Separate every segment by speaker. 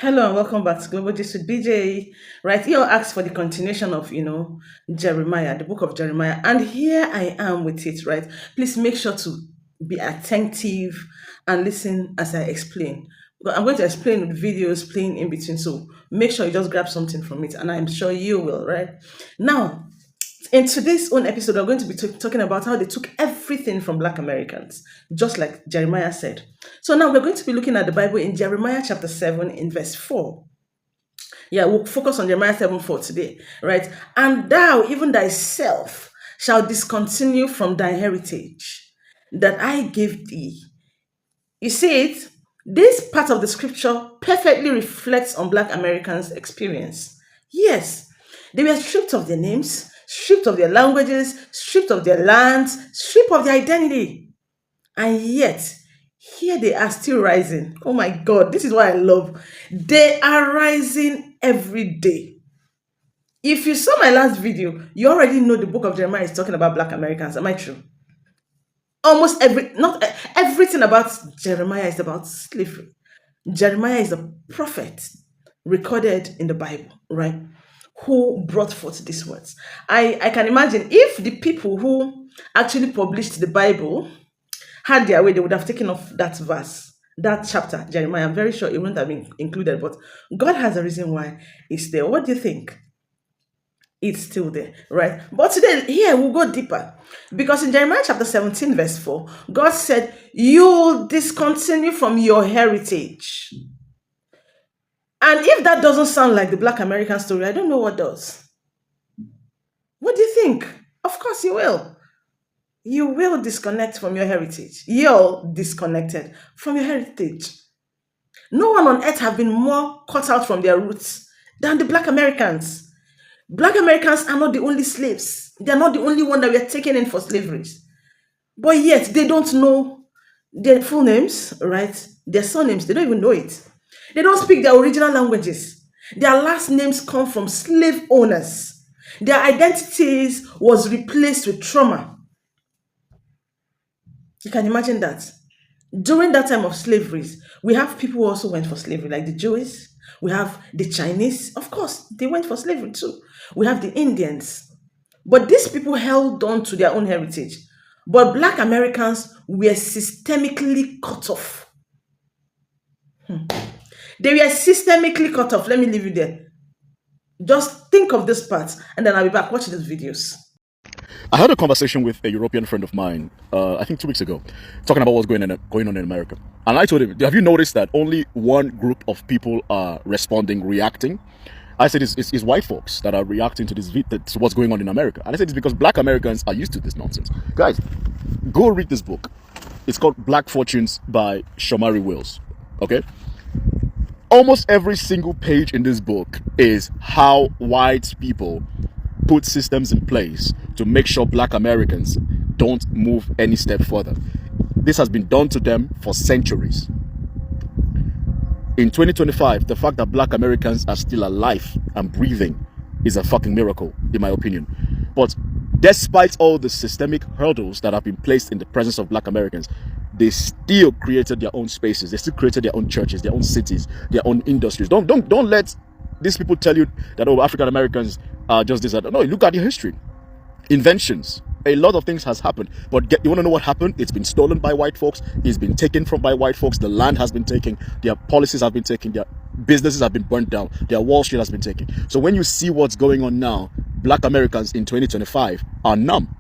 Speaker 1: Hello and welcome back to Global Gist with BJ. Right, you asked for the continuation of, Jeremiah, the book of Jeremiah, and here I am with it. Right, please make sure to be attentive and listen as I explain. But I'm going to explain with videos playing in between, so make sure you just grab something from it, and I'm sure you will. Right now, in today's own episode, we're going to be talking about how they took everything from Black Americans, just like Jeremiah said. So now we're going to be looking at the Bible in Jeremiah chapter 7 in verse 4. Yeah, we'll focus on Jeremiah 7 4 today, right? And thou, even thyself, shall discontinue from thy heritage that I gave thee. You see it? This part of the scripture perfectly reflects on Black Americans' experience. Yes, they were stripped of their names, stripped of their languages, stripped of their lands, stripped of their identity. And yet, here they are still rising. Oh my God, this is what I love. They are rising every day. If you saw my last video, you already know the book of Jeremiah is talking about Black Americans. Am I true? Almost not everything about Jeremiah is about slavery. Jeremiah is a prophet recorded in the Bible, right? Who brought forth these words. I can imagine if the people who actually published the Bible had their way, they would have taken off that verse, that chapter, Jeremiah. I'm very sure it wouldn't have been included, but God has a reason why it's there. What do you think? It's still there, right? But today, here we'll go deeper. Because in Jeremiah chapter 17, verse 4, God said, you'll discontinue from your heritage. And if that doesn't sound like the Black American story, I don't know what does. What do you think? Of course you will. You will disconnect from your heritage. You're disconnected from your heritage. No one on earth have been more cut out from their roots than the Black Americans. Black Americans are not the only slaves. They are not the only one that were taken in for slavery. But yet they don't know their full names, right? Their surnames, they don't even know it. They don't speak their original languages. Their last names come from slave owners. Their identities was replaced with trauma. You can imagine that. During that time of slavery, we have people who also went for slavery, like the Jews. We have the Chinese. Of course, they went for slavery too. We have the Indians. But these people held on to their own heritage. But Black Americans were systemically cut off. They were systemically cut off. Let me leave you there. Just think of this part, and then I'll be back. Watch these videos.
Speaker 2: I had a conversation with a European friend of mine, I think 2 weeks ago, talking about what's going on in America. And I told him, have you noticed that only one group of people are responding, reacting? I said it's white folks that are reacting to to what's going on in America. And I said it's because Black Americans are used to this nonsense. Guys, go read this book. It's called Black Fortunes by Shamari Wills. Okay? Almost every single page in this book is how white people put systems in place to make sure Black Americans don't move any step further. This has been done to them for centuries. In 2025, the fact that Black Americans are still alive and breathing is a fucking miracle, in my opinion. But despite all the systemic hurdles that have been placed in the presence of Black Americans, they still created their own spaces. They still created their own churches, their own cities, their own industries. Don't let these people tell you that, oh, African Americans are just this. No, look at your history. Inventions. A lot of things has happened. But you want to know what happened? It's been stolen by white folks. It's been taken from by white folks. The land has been taken. Their policies have been taken. Their businesses have been burnt down. Their Wall Street has been taken. So when you see what's going on now, Black Americans in 2025 are numb.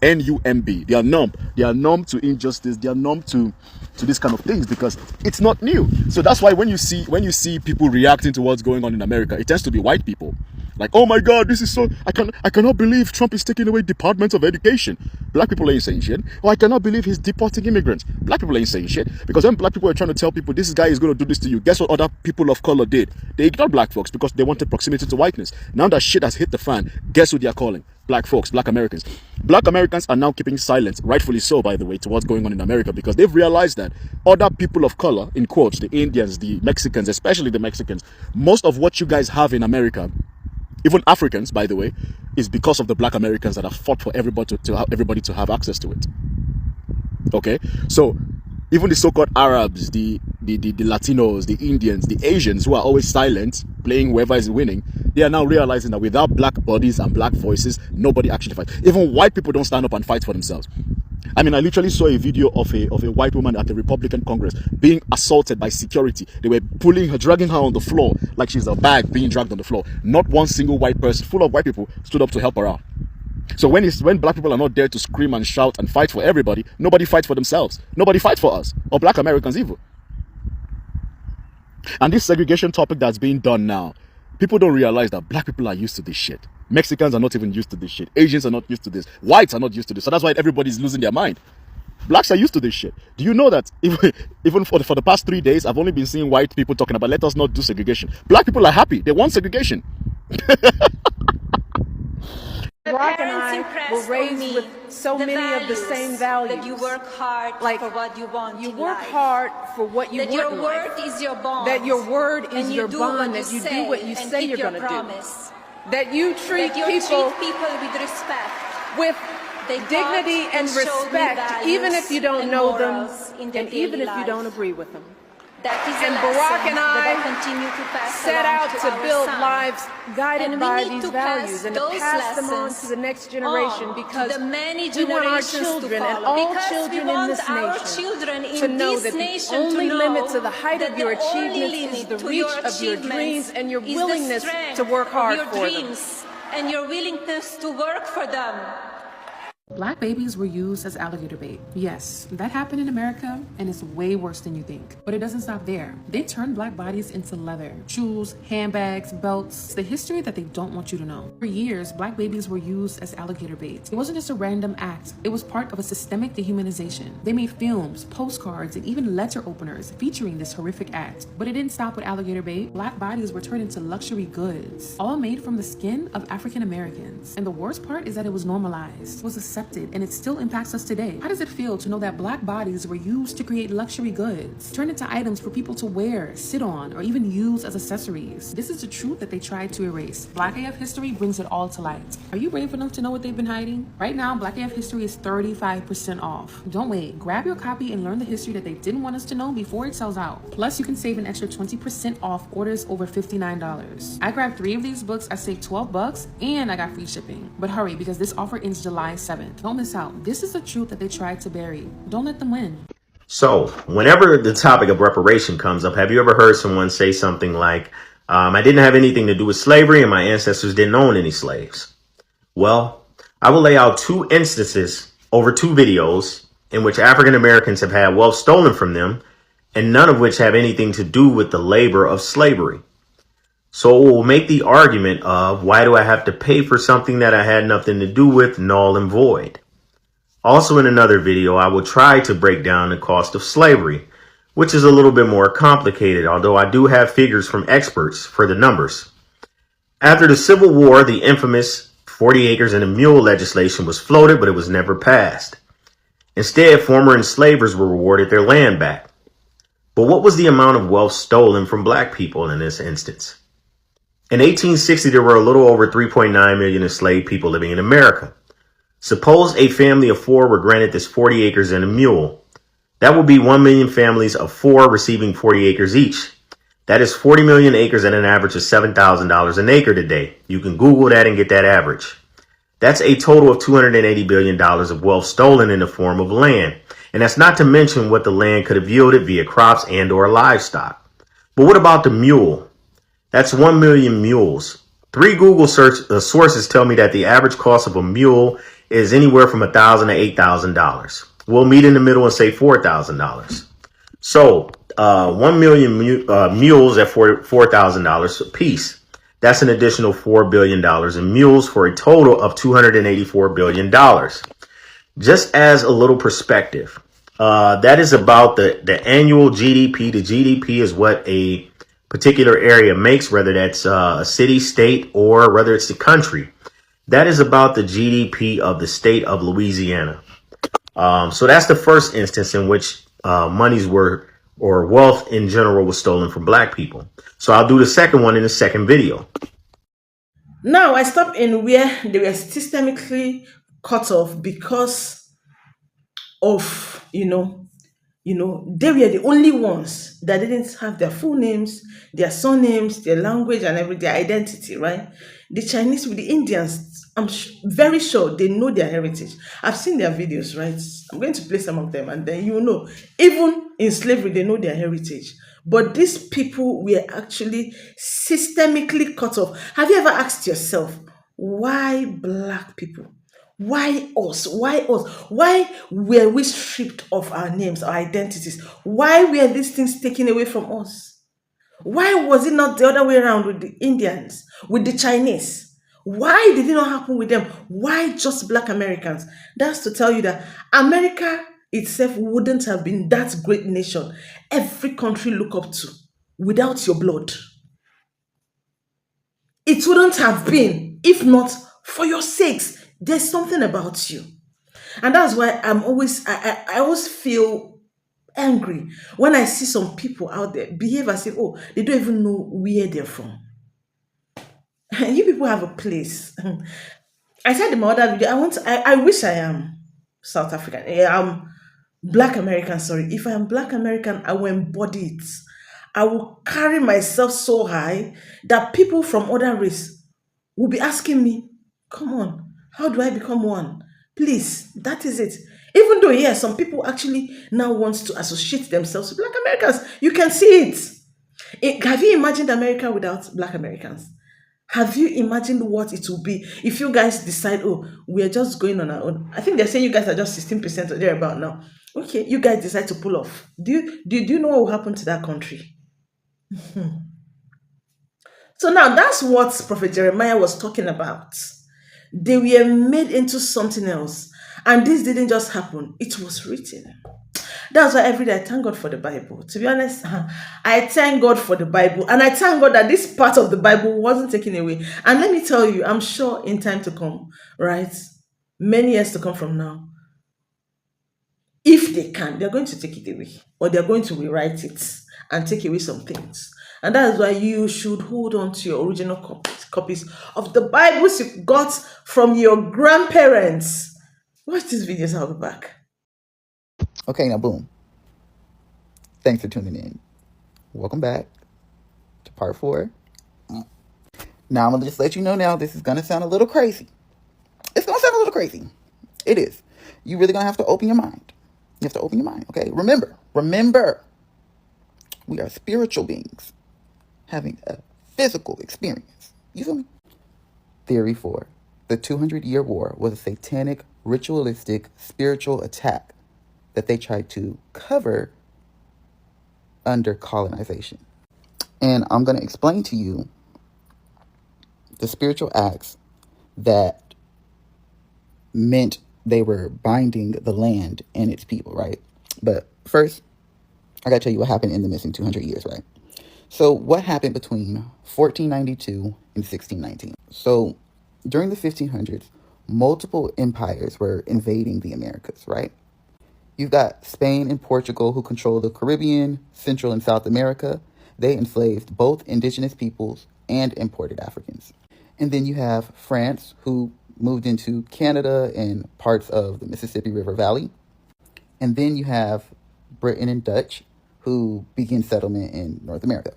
Speaker 2: N-U-M-B. They are numb. They are numb to injustice. They are numb to this kind of things because it's not new. So that's why when you see people reacting to what's going on in America, it tends to be white people. Like, oh my God, this is so, I cannot believe Trump is taking away Department of Education. Black people ain't saying shit. Or I cannot believe he's deporting immigrants. Black people ain't saying shit. Because when black people are trying to tell people this guy is going to do this to you, guess what other people of color did? They ignored black folks because they wanted proximity to whiteness. Now that shit has hit the fan, guess who they are calling? Black folks, Black Americans. Black Americans are now keeping silent, rightfully so, by the way, to what's going on in America because they've realized that other people of color, in quotes, the Indians, the Mexicans, especially the Mexicans, most of what you guys have in America, even Africans, by the way, is because of the Black Americans that have fought for everybody to have access to it. Okay? So Even the so-called Arabs, the Latinos, the Indians, the Asians who are always silent, playing whoever is winning, they are now realizing that without black bodies and black voices, nobody actually fights. Even white people don't stand up and fight for themselves. I mean, I literally saw a video of a white woman at the Republican Congress being assaulted by security. They were pulling her, dragging her on the floor like she's a bag being dragged on the floor. Not one single white person, full of white people, stood up to help her out. So when black people are not there to scream and shout and fight for everybody, nobody fights for themselves. Nobody fights for us, or black Americans either. And this segregation topic that's being done now, people don't realize that black people are used to this shit. Mexicans are not even used to this shit. Asians are not used to this. Whites are not used to this. So that's why everybody's losing their mind. Blacks are used to this shit. Do you know that even for the past 3 days, I've only been seeing white people talking about let us not do segregation. Black people are happy. They want segregation.
Speaker 3: Brock and I were raised with so many of the same values.
Speaker 4: That you work hard
Speaker 3: like,
Speaker 4: for what you want.
Speaker 3: You
Speaker 4: in
Speaker 3: work
Speaker 4: life.
Speaker 3: hard for what you
Speaker 4: that
Speaker 3: want.
Speaker 4: Your word is your bond.
Speaker 3: That your word is your bond.
Speaker 4: That
Speaker 3: you do what you say you're going to do. That you treat
Speaker 4: people
Speaker 3: with
Speaker 4: respect.
Speaker 3: With dignity and respect, even if you don't know them, and even if you don't agree with them.
Speaker 4: And
Speaker 3: Barack and I set out to build
Speaker 4: sons.
Speaker 3: lives guided by these values and to
Speaker 4: those
Speaker 3: pass them on to the next generation because we want our children and all children in this nation to know that the only limit to the height of your achievements is the reach of your dreams and your willingness to work hard for them.
Speaker 4: And your willingness to work for them.
Speaker 5: Black babies were used as alligator bait. Yes, that happened in America, and it's way worse than you think. But it doesn't stop there. They turned black bodies into leather, shoes, handbags, belts. It's the history that they don't want you to know. For years, black babies were used as alligator bait. It wasn't just a random act. It was part of a systemic dehumanization. They made films, postcards, and even letter openers featuring this horrific act. But it didn't stop with alligator bait. Black bodies were turned into luxury goods, all made from the skin of African Americans. And the worst part is that it was normalized. It was accepted, and it still impacts us today. How does it feel to know that black bodies were used to create luxury goods, turned into items for people to wear, sit on, or even use as accessories? This is the truth that they tried to erase. Black AF history brings it all to light. Are you brave enough to know what they've been hiding? Right now, Black AF history is 35% off. Don't wait. Grab your copy and learn the history that they didn't want us to know before it sells out. Plus, you can save an extra 20% off orders over $59. I grabbed 3 of these books, I saved $12, and I got free shipping. But hurry, because this offer ends July 7th. Don't miss out. This is the truth that they tried to bury. Don't let them win.
Speaker 6: So, whenever the topic of reparation comes up, have you ever heard someone say something like, I didn't have anything to do with slavery and my ancestors didn't own any slaves? Well, I will lay out 2 instances over 2 videos in which African Americans have had wealth stolen from them, and none of which have anything to do with the labor of slavery. So it will make the argument of, why do I have to pay for something that I had nothing to do with, null and void? Also in another video, I will try to break down the cost of slavery, which is a little bit more complicated, although I do have figures from experts for the numbers. After the Civil War, the infamous 40 acres and a mule legislation was floated, but it was never passed. Instead, former enslavers were rewarded their land back. But what was the amount of wealth stolen from black people in this instance? In 1860, there were a little over 3.9 million enslaved people living in America. Suppose a family of 4 were granted this 40 acres and a mule. That would be 1 million families of 4 receiving 40 acres each. That is 40 million acres at an average of $7,000 an acre today. You can Google that and get that average. That's a total of $280 billion of wealth stolen in the form of land. And that's not to mention what the land could have yielded via crops and or livestock. But what about the mule? That's 1 million mules. 3 Google sources tell me that the average cost of a mule is anywhere from $1,000 to $8,000. We'll meet in the middle and say $4,000. So 1 million mules at $4,000 a piece. That's an additional $4 billion in mules for a total of $284 billion. Just as a little perspective, that is about the annual GDP. The GDP is what a particular area makes, whether that's a city, state, or whether it's the country. That is about the GDP of the state of Louisiana. So that's the first instance in which monies were, or wealth in general, was stolen from black people. So I'll do the second one in the second video.
Speaker 1: Now I stop in where they were systemically cut off because of They were the only ones that didn't have their full names, their surnames, their language, and their identity, right? The Chinese with the Indians, very sure they know their heritage. I've seen their videos, right? I'm going to play some of them, and then even in slavery, they know their heritage. But these people were actually systemically cut off. Have you ever asked yourself, why black people? Why us? Why us? Why were we stripped of our names, our identities? Why were these things taken away from us? Why was it not the other way around with the Indians, with the Chinese? Why did it not happen with them? Why just black Americans? That's to tell you that America itself wouldn't have been that great nation every country look up to without your blood. It wouldn't have been if not for your sakes. There's something about you. And that's why I always feel angry when I see some people out there behave as if, oh, they don't even know where they're from. You people have a place. I said in my other video, I wish I am South African. I'm Black American, sorry. If I am Black American, I will embody it. I will carry myself so high that people from other race will be asking me, come on, how do I become one? Please, that is it. Even though, yes, some people actually now want to associate themselves with Black Americans. You can see it. Have you imagined America without Black Americans? Have you imagined what it will be if you guys decide, oh, we're just going on our own? I think they're saying you guys are just 16% or thereabout now. Okay, you guys decide to pull off. Do you know what will happen to that country? So now that's what Prophet Jeremiah was talking about. They were made into something else. And this didn't just happen, it was written. That's why every day I thank God for the Bible. To be honest, I thank God for the Bible. And I thank God that this part of the Bible wasn't taken away. And let me tell you, I'm sure in time to come, right? Many years to come from now, if they can, they're going to take it away. Or they're going to rewrite it and take away some things. And that's why you should hold on to your original copies of the Bibles you got from your grandparents. Watch these videos, I'll be back.
Speaker 7: Okay, now boom. Thanks for tuning in. Welcome back to part 4. Now I'm going to just let you know now, this is going to sound a little crazy. It's going to sound a little crazy. It is. You really going to have to open your mind. You have to open your mind, okay? Remember, we are spiritual beings having a physical experience. You feel me? Theory 4. The 200-year war was a satanic, ritualistic, spiritual attack that they tried to cover under colonization. And I'm going to explain to you the spiritual acts that meant they were binding the land and its people, right? But first, I got to tell you what happened in the missing 200 years, right? So what happened between 1492 and 1619? So during the 1500s, multiple empires were invading the Americas, right? You've got Spain and Portugal, who control the Caribbean, Central and South America. They enslaved both indigenous peoples and imported Africans. And then you have France, who moved into Canada and parts of the Mississippi River Valley. And then you have Britain and Dutch, who began settlement in North America.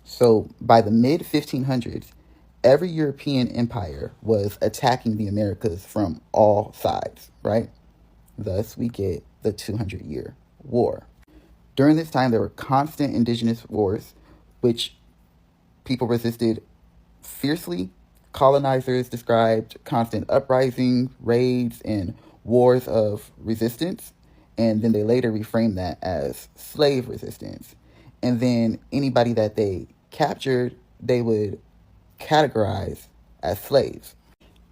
Speaker 7: So by the mid-1500s, every European empire was attacking the Americas from all sides, right? Thus, we get the 200-year war. During this time, there were constant indigenous wars, which people resisted fiercely. Colonizers described constant uprisings, raids, and wars of resistance. And then they later reframed that as slave resistance. And then anybody that they captured, they would categorize as slaves.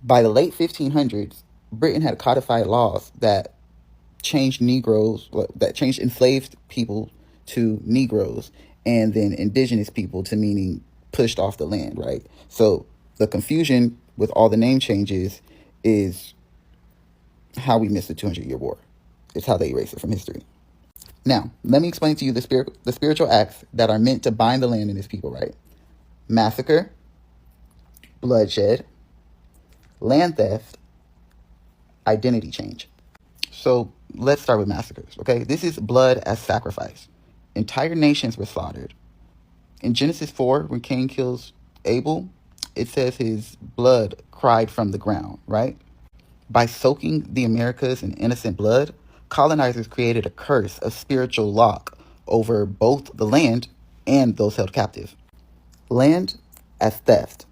Speaker 7: By the late 1500s, Britain had codified laws that changed enslaved people to Negroes, and then indigenous people to meaning pushed off the land, right? So the confusion with all the name changes is how we missed the 200-year war. It's how they erase it from history. Now, let me explain to you the spiritual acts that are meant to bind the land and its people, right? Massacre, bloodshed, land theft, identity change. So let's start with massacres, okay? This is blood as sacrifice. Entire nations were slaughtered. In Genesis 4, when Cain kills Abel, it says his blood cried from the ground, right? By soaking the Americas in innocent blood, colonizers created a curse of spiritual lock over both the land and those held captive. Land as theft.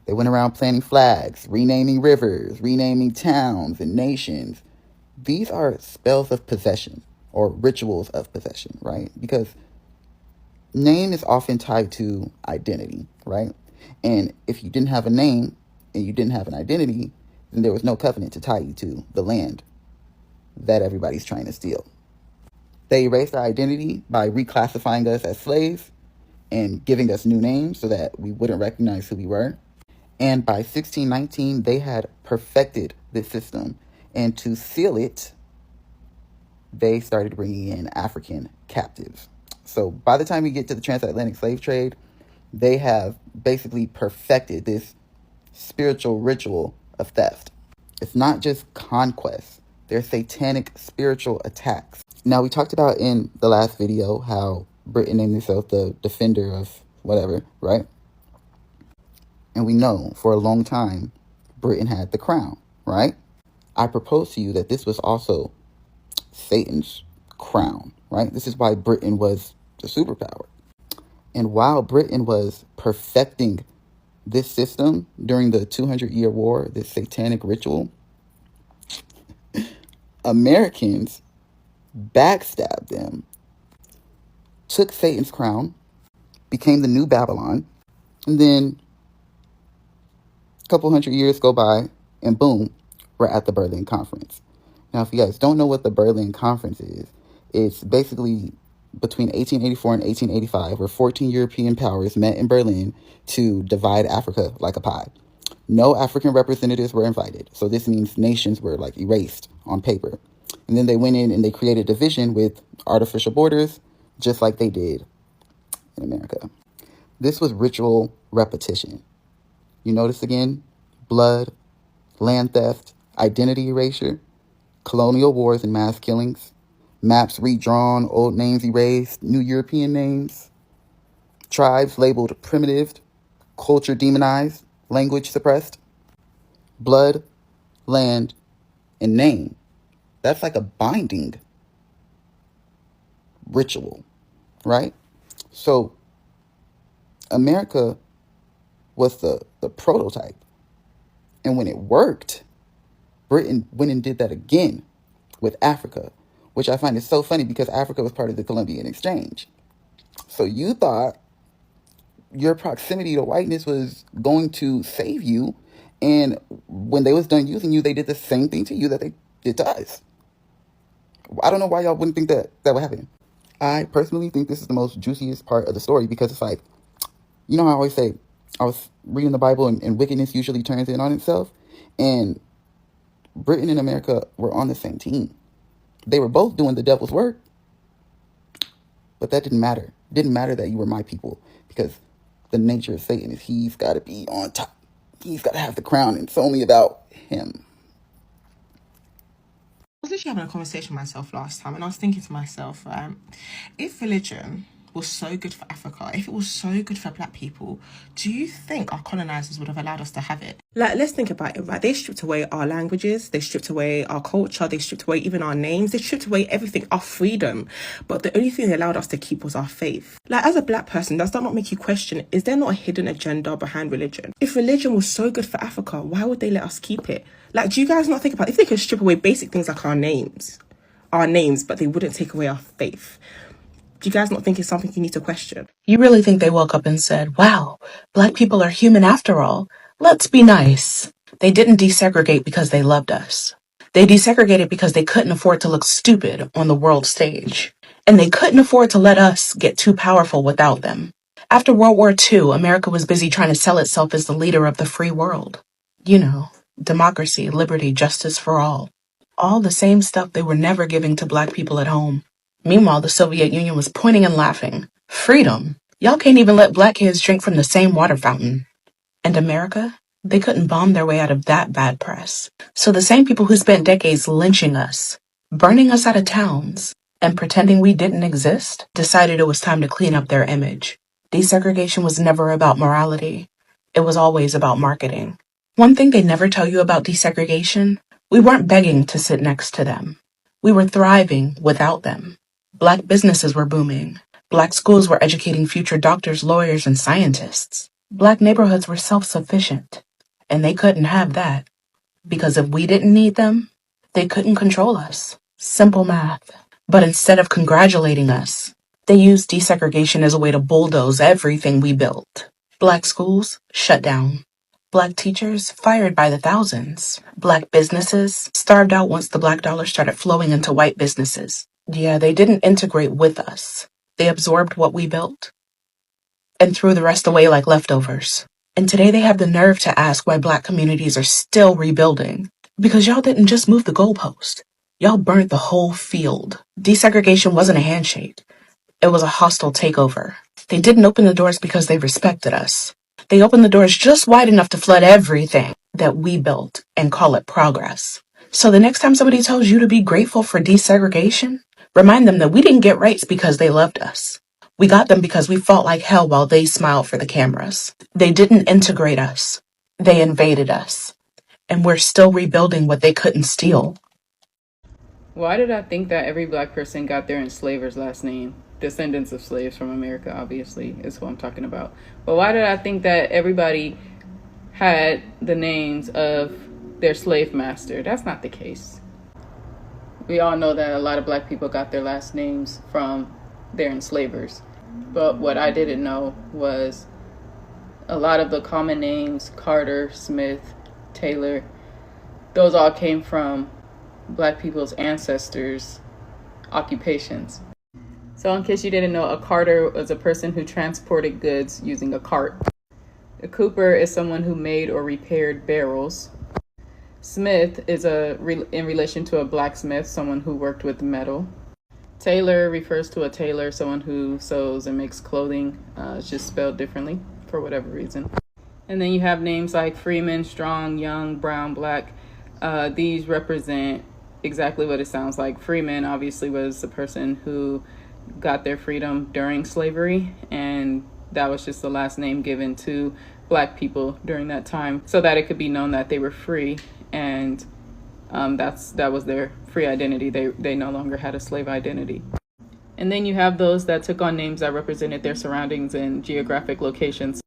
Speaker 7: They went around planting flags, renaming rivers, renaming towns and nations. These are spells of possession or rituals of possession, right? Because name is often tied to identity, right? And if you didn't have a name and you didn't have an identity, then there was no covenant to tie you to the land that everybody's trying to steal. They erased our identity by reclassifying us as slaves and giving us new names so that we wouldn't recognize who we were. And by 1619, they had perfected this system. And to seal it, they started bringing in African captives. So by the time we get to the transatlantic slave trade, they have basically perfected this spiritual ritual of theft. It's not just conquest. They're satanic spiritual attacks. Now, we talked about in the last video how Britain named itself the defender of whatever, right? And we know for a long time, Britain had the crown, right? I propose to you that this was also Satan's crown, right? This is why Britain was the superpower. And while Britain was perfecting this system during the 200-year war, this satanic ritual, Americans backstabbed them, took Satan's crown, became the new Babylon, and then a couple hundred years go by, and boom, we're at the Berlin Conference. Now, if you guys don't know what the Berlin Conference is, it's basically between 1884 and 1885, where 14 European powers met in Berlin to divide Africa like a pie. No African representatives were invited, so this means nations were like erased on paper. And then they went in and they created division with artificial borders, just like they did in America. This was ritual repetition. You notice again, blood, land theft, identity erasure, colonial wars and mass killings, maps redrawn, old names erased, new European names, tribes labeled primitive, culture demonized, language suppressed, blood, land, and name. That's like a binding ritual, right? So America was the prototype. And when it worked, Britain went and did that again with Africa, which I find is so funny because Africa was part of the Columbian Exchange. So you thought your proximity to whiteness was going to save you, and when they was done using you, they did the same thing to you that they did to us. I don't know why y'all wouldn't think that would happen. I personally think this is the most juiciest part of the story because it's like, you know how I always say, I was reading the Bible and wickedness usually turns in on itself, and Britain and America were on the same team. They were both doing the devil's work, but that didn't matter. It didn't matter that you were my people, because the nature of Satan is he's got to be on top. He's got to have the crown, and it's only about him.
Speaker 5: I was actually having a conversation with myself last time, and I was thinking to myself, if religion was so good for Africa, if it was so good for black people, do you think our colonizers would have allowed us to have it? Like, let's think about it, right? They stripped away our languages, they stripped away our culture, they stripped away even our names, they stripped away everything, our freedom. But the only thing they allowed us to keep was our faith. Like, as a black person, does that not make you question, is there not a hidden agenda behind religion? If religion was so good for Africa, why would they let us keep it? Like, do you guys not think about, if they could strip away basic things like our names, but they wouldn't take away our faith, do you guys not think it's something you need to question? You really think they woke up and said, wow, black people are human after all. Let's be nice. They didn't desegregate because they loved us. They desegregated because they couldn't afford to look stupid on the world stage. And they couldn't afford to let us get too powerful without them. After World War II, America was busy trying to sell itself as the leader of the free world. You know, democracy, liberty, justice for all. All the same stuff they were never giving to black people at home. Meanwhile, the Soviet Union was pointing and laughing. Freedom? Y'all can't even let black kids drink from the same water fountain. And America? They couldn't bomb their way out of that bad press. So the same people who spent decades lynching us,
Speaker 8: burning us out of towns, and pretending we didn't exist, decided it was time to clean up their image. Desegregation was never about morality. It was always about marketing. One thing they never tell you about desegregation, we weren't begging to sit next to them. We were thriving without them. Black businesses were booming. Black schools were educating future doctors, lawyers, and scientists. Black neighborhoods were self-sufficient. And they couldn't have that. Because if we didn't need them, they couldn't control us. Simple math. But instead of congratulating us, they used desegregation as a way to bulldoze everything we built. Black schools shut down. Black teachers fired by the thousands. Black businesses starved out once the black dollar started flowing into white businesses. Yeah, they didn't integrate with us. They absorbed what we built and threw the rest away like leftovers. And today they have the nerve to ask why Black communities are still rebuilding. Because y'all didn't just move the goalpost. Y'all burnt the whole field. Desegregation wasn't a handshake. It was a hostile takeover. They didn't open the doors because they respected us. They opened the doors just wide enough to flood everything that we built and call it progress. So the next time somebody tells you to be grateful for desegregation, remind them that we didn't get rights because they loved us. We got them because we fought like hell while they smiled for the cameras. They didn't integrate us. They invaded us. And we're still rebuilding what they couldn't steal.
Speaker 3: Why did I think that every Black person got their enslaver's last name? Descendants of slaves from America, obviously, is who I'm talking about. But why did I think that everybody had the names of their slave master? That's not the case. We all know that a lot of Black people got their last names from their enslavers. But what I didn't know was a lot of the common names, Carter, Smith, Taylor, those all came from Black people's ancestors' occupations. So in case you didn't know, a carter was a person who transported goods using a cart. A cooper is someone who made or repaired barrels. Smith is in relation to a blacksmith, someone who worked with metal. Tailor refers to a tailor, someone who sews and makes clothing. It's just spelled differently for whatever reason. And then you have names like Freeman, Strong, Young, Brown, Black. These represent exactly what it sounds like. Freeman obviously was the person who got their freedom during slavery, and that was just the last name given to Black people during that time so that it could be known that they were free, and that was their free identity. They no longer had a slave identity. And then you have those that took on names that represented their surroundings and geographic locations,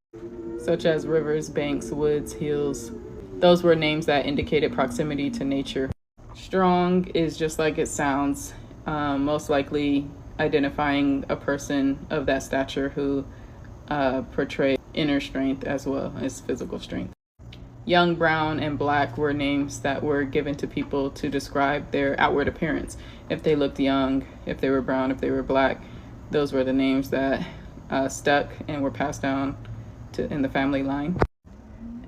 Speaker 3: such as rivers, banks, woods, hills. Those were names that indicated proximity to nature. Strong is just like it sounds, most likely identifying a person of that stature who portrayed inner strength as well as physical strength. Young, Brown, and Black were names that were given to people to describe their outward appearance. If they looked young, if they were brown, if they were Black, those were the names that stuck and were passed down in the family line.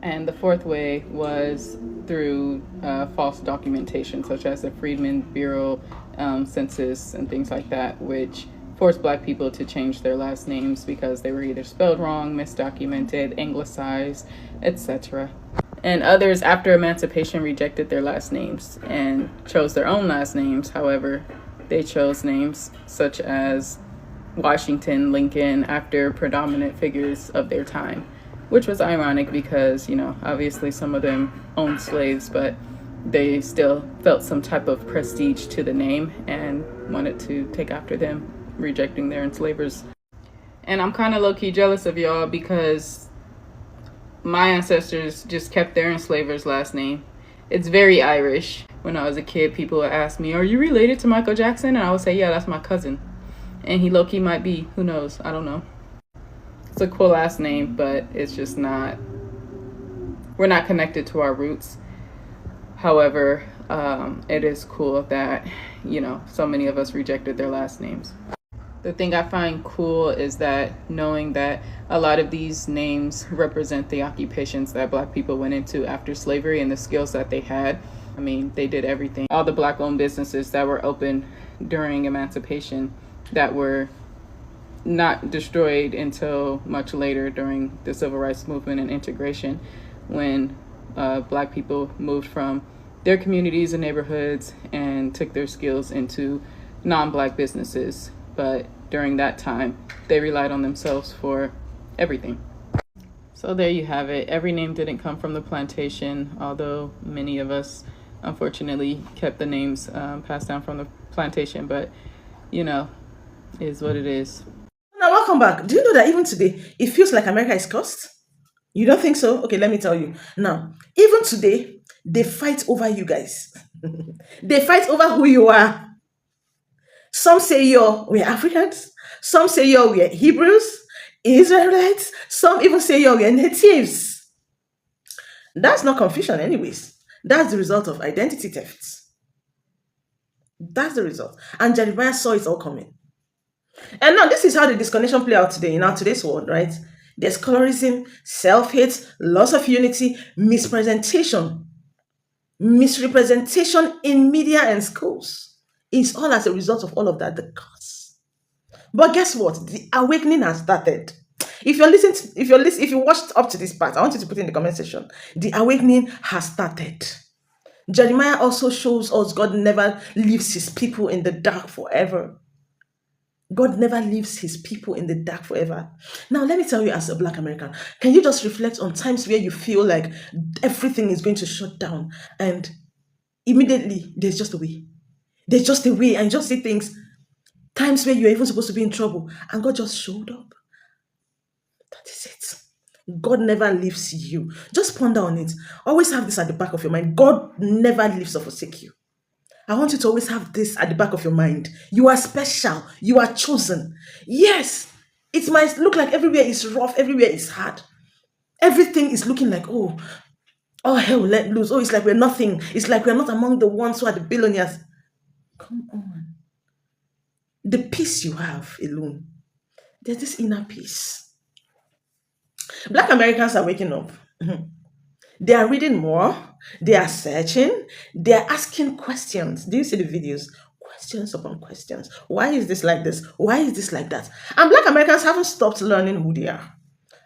Speaker 3: And the fourth way was through false documentation, such as the Freedmen Bureau census and things like that, which forced Black people to change their last names because they were either spelled wrong, misdocumented, anglicized, etc. And others, after emancipation, rejected their last names and chose their own last names. However, they chose names such as Washington, Lincoln, after predominant figures of their time, which was ironic because, obviously some of them owned slaves, but they still felt some type of prestige to the name and wanted to take after them, rejecting their enslavers. And I'm kind of low-key jealous of y'all because my ancestors just kept their enslavers' last name. It's very Irish. When I was a kid, people would ask me, "Are you related to Michael Jackson?" And I would say, "Yeah, that's my cousin." And he low-key might be. Who knows? I don't know. It's a cool last name, but it's just not, we're not connected to our roots. However, it is cool that, so many of us rejected their last names. The thing I find cool is that knowing that a lot of these names represent the occupations that Black people went into after slavery and the skills that they had. I mean, they did everything. All the Black-owned businesses that were open during emancipation that were not destroyed until much later during the civil rights movement and integration, when Black people moved from
Speaker 5: their communities and neighborhoods and took their skills into non-Black businesses. But during that time, they relied on themselves for everything. So there you have it. Every name didn't come from the plantation, although many of us unfortunately kept the names passed down from the plantation. But, you know, is what it is.
Speaker 1: Now, welcome back. Do you know that even today, it feels like America is cursed? You don't think so? Okay, let me tell you. Now, even today, they fight over you guys. They fight over who you are. Some say we're Africans. Some say we're Hebrews, Israelites. Some even say we're natives. That's not confusion, anyways. That's the result of identity theft. That's the result. And Jeremiah saw it all coming. And now this is how the disconnection play out today in our today's world, right? There's colorism, self-hate, loss of unity, misrepresentation in media and schools. It's all as a result of all of that, the cause. But guess what? The awakening has started. If you watched up to this part, I want you to put in the comment section. The awakening has started. Jeremiah also shows us God never leaves his people in the dark forever. God never leaves his people in the dark forever. Now, let me tell you, as a Black American, can you just reflect on times where you feel like everything is going to shut down and immediately there's just a way? There's just a way, and you just see things, times where you're even supposed to be in trouble, and God just showed up. That is it. God never leaves you. Just ponder on it. Always have this at the back of your mind. God never leaves or forsakes you. I want you to always have this at the back of your mind. You are special. You are chosen. Yes, it might look like everywhere is rough, everywhere is hard. Everything is looking like, oh hell, let loose. Oh, it's like we're nothing. It's like we're not among the ones who are the billionaires. Come on. The peace you have alone, there's this inner peace. Black Americans are waking up. They are reading more. They are searching. They are asking questions. Do you see the videos? Questions upon questions. Why is this like this? Why is this like that? And Black Americans haven't stopped learning who they are.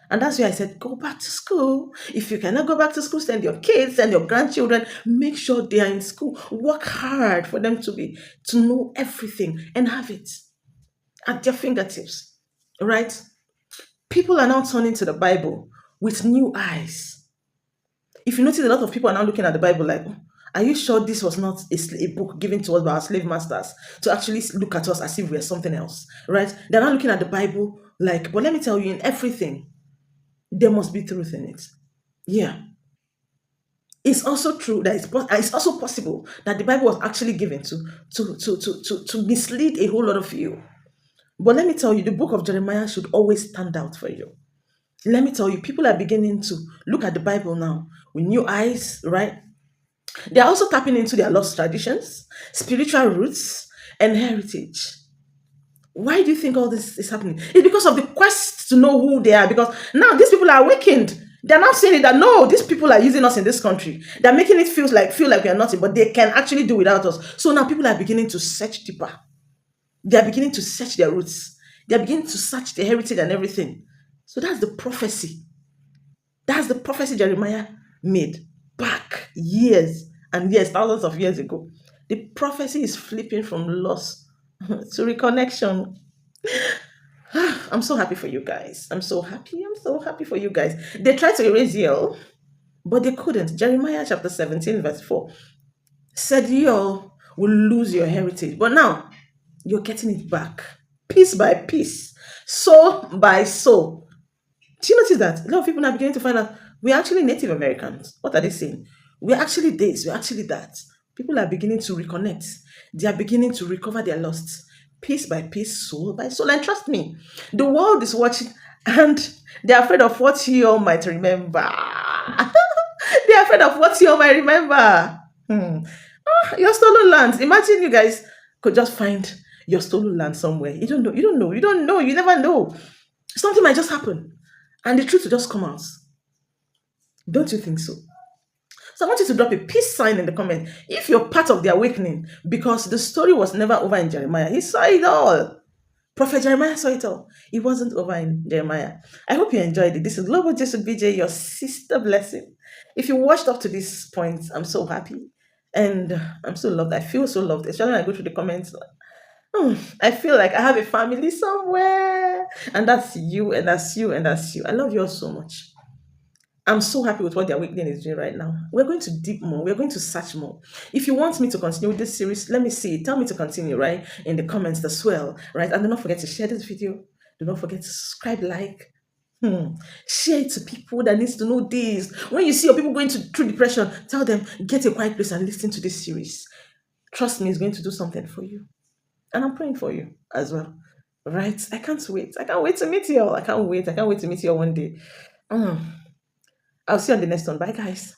Speaker 1: And that's why I said, go back to school. If you cannot go back to school, send your kids and your grandchildren. Make sure they are in school. Work hard for them to know everything and have it at their fingertips. Right? People are now turning to the Bible with new eyes. If you notice, a lot of people are now looking at the Bible like, are you sure this was not a book given to us by our slave masters to actually look at us as if we're something else, right? They're not looking at the Bible like, but let me tell you, in everything, there must be truth in it. Yeah. It's also true that it's also possible that the Bible was actually given to mislead a whole lot of you. But let me tell you, the book of Jeremiah should always stand out for you. Let me tell you, people are beginning to look at the Bible now with new eyes, right? They're also tapping into their lost traditions, spiritual roots, and heritage. Why do you think all this is happening? It's because of the quest to know who they are. Because now these people are awakened. They're not saying that no, these people are using us in this country. They're making it feel like we are nothing, but they can actually do without us. So now people are beginning to search deeper. They are beginning to search their roots. They are beginning to search their heritage and everything. So that's the prophecy. That's the prophecy Jeremiah made back years and years, thousands of years ago. The prophecy is flipping from loss to reconnection. I'm so happy for you guys. I'm so happy. I'm so happy for you guys. They tried to erase Yale, but they couldn't. Jeremiah chapter 17, verse 4 said you all will lose your heritage. But now you're getting it back. Piece by piece. Soul by soul. Do you notice that? A lot of people are beginning to find out we're actually Native Americans. What are they saying? We're actually this, we're actually that. People are beginning to reconnect. They are beginning to recover their lost piece by piece, soul by soul. And trust me, the world is watching and they're afraid of what you all might remember. They're afraid of what you all might remember. Your stolen lands. Imagine you guys could just find your stolen land somewhere. You don't know. You never know. Something might just happen. And the truth will just come out. Don't you think so? So I want you to drop a peace sign in the comment if you're part of the awakening, because the story was never over in Jeremiah. He saw it all. Prophet Jeremiah saw it all. It wasn't over in Jeremiah. I hope you enjoyed it. This is Global Just with Beejay, your sister blessing. If you watched up to this point, I'm so happy. And I'm so loved. I feel so loved, especially when I go through the comments. I feel like I have a family somewhere, and that's you, and that's you, and that's you. I love you all so much. I'm so happy with what the awakening is doing right now. We're going to deep more. We're going to search more. If you want me to continue with this series, let me see. Tell me to continue, right? In the comments as well, right? And do not forget to share this video. Do not forget to subscribe, like. Share it to people that needs to know this. When you see your people going through depression, tell them, get a quiet place and listen to this series. Trust me, it's going to do something for you. And I'm praying for you as well. Right? I can't wait. I can't wait to meet you all. I can't wait. I can't wait to meet you all one day. I'll see you on the next one. Bye, guys.